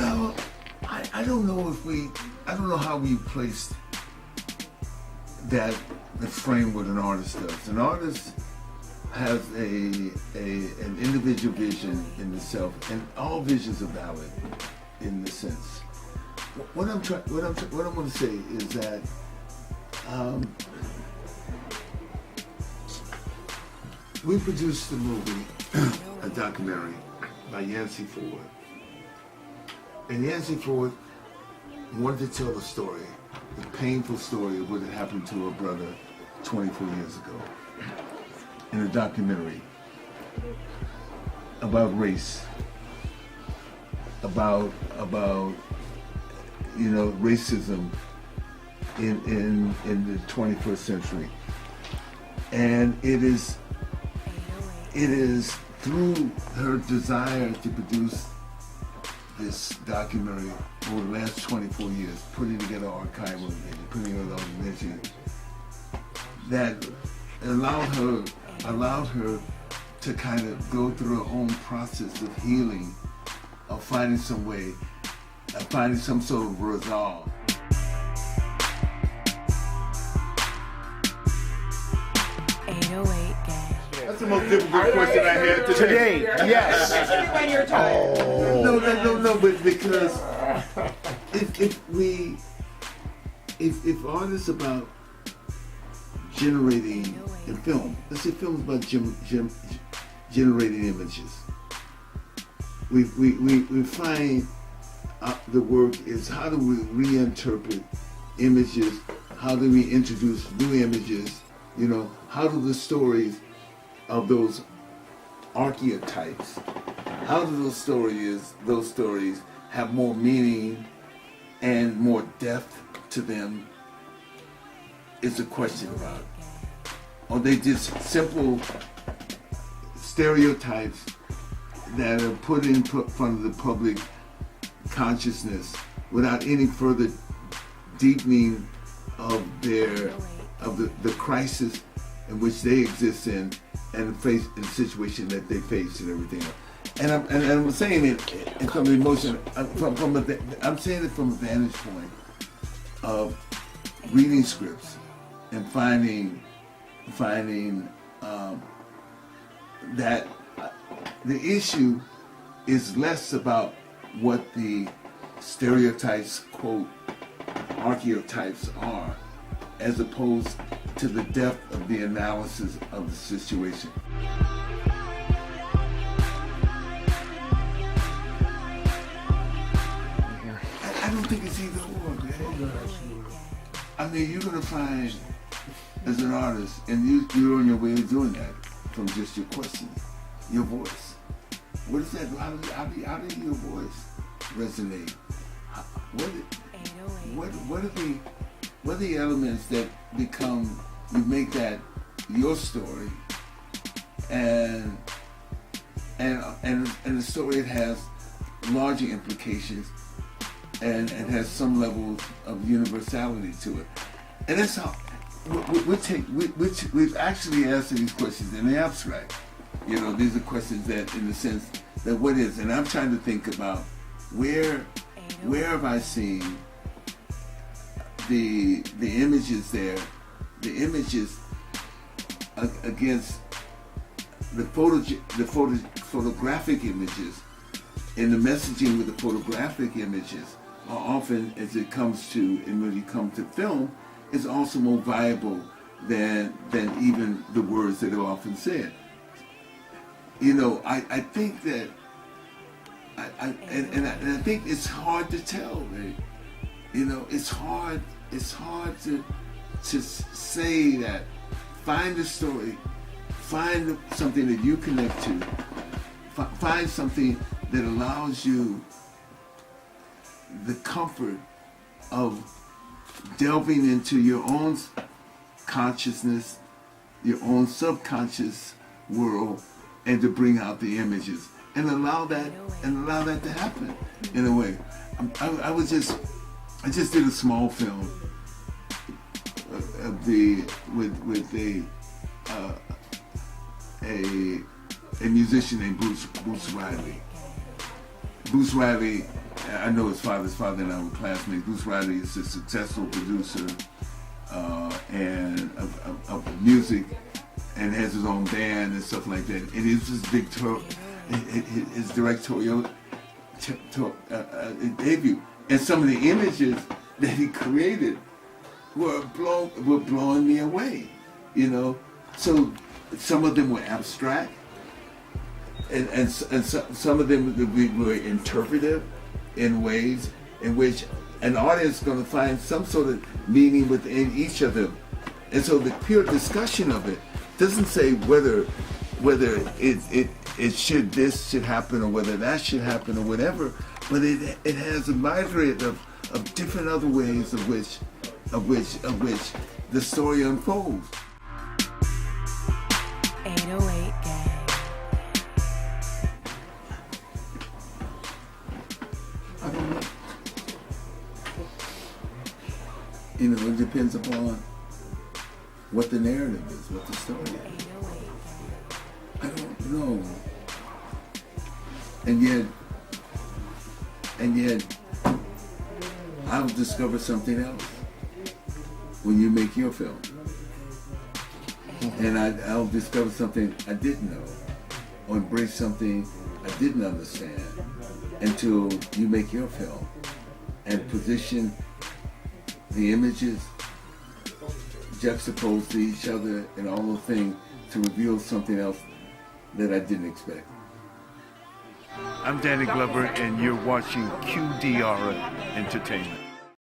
Well, I don't know how we placed that the frame what an artist does. An artist has an individual vision in itself, and all visions are valid in this sense. What I'm going to say is that we produced a movie, a documentary by Yancey Ford, and Yancey Ford wanted to tell the story, the painful story of what had happened to her brother 24 years ago, in a documentary about race, about racism in the 21st century. And it is through her desire to produce this documentary over the last 24 years, putting together archival and putting together documentary, that allowed her to kind of go through her own process of healing, of finding some way, of finding some sort of resolve. That's the most difficult question I had today. Yes. When you're tired. No, but because if art is about generating in film, let's say film is about generating images. We find the work is how do we reinterpret images? How do we introduce new images? How do the stories of those archetypes, how do those stories have more meaning and more depth to them is a question about it. Or they just simple stereotypes that are put in front of the public consciousness without any further deepening of the crisis in which they exist in and face in the situation that they face and everything else. And I'm saying it from the emotion. I'm saying it from a vantage point of reading scripts and finding that the issue is less about what the stereotypes, quote, archetypes are, as opposed to the depth of the analysis of the situation. I don't think it's either or, man. I mean, you're gonna find, as an artist, and you're on your way to doing that from just your questions, your voice. What is that? How did your voice resonate? What are the elements that become, you make that your story, and a story that has larger implications and has some level of universality to it. And that's how we've actually answered these questions in the abstract. These are questions that, in the sense that what is, and I'm trying to think about where have I seen the images there, the images against the photographic images, and the messaging with the photographic images are often, as it comes to, and when you come to film, is also more viable than even the words that are often said. I think that I think it's hard to tell, right? It's hard to say that. Find a story, find something that you connect to, find something that allows you the comfort of delving into your own consciousness, your own subconscious world, and to bring out the images and allow that to happen in a way. I just did a small film with a musician named Bruce Riley. Bruce Riley I know his father and I were classmates. Bruce Riley is a successful producer and of music, and has his own band and stuff like that. And it's his directorial debut, and some of the images that he created were blowing me away. So some of them were abstract, and some of them were interpretive in ways in which an audience is going to find some sort of meaning within each of them. And so the pure discussion of it doesn't say whether this should happen or whether that should happen or whatever, but it has a myriad of different other ways of which the story unfolds. 808 Gang. I don't know. It depends upon what the narrative is, what the story is. I don't know. And yet, I'll discover something else when you make your film. And I'll discover something I didn't know, or embrace something I didn't understand until you make your film and position the images juxtaposed to each other and all those things to reveal something else that I didn't expect. I'm Danny Glover, and you're watching QDR Entertainment.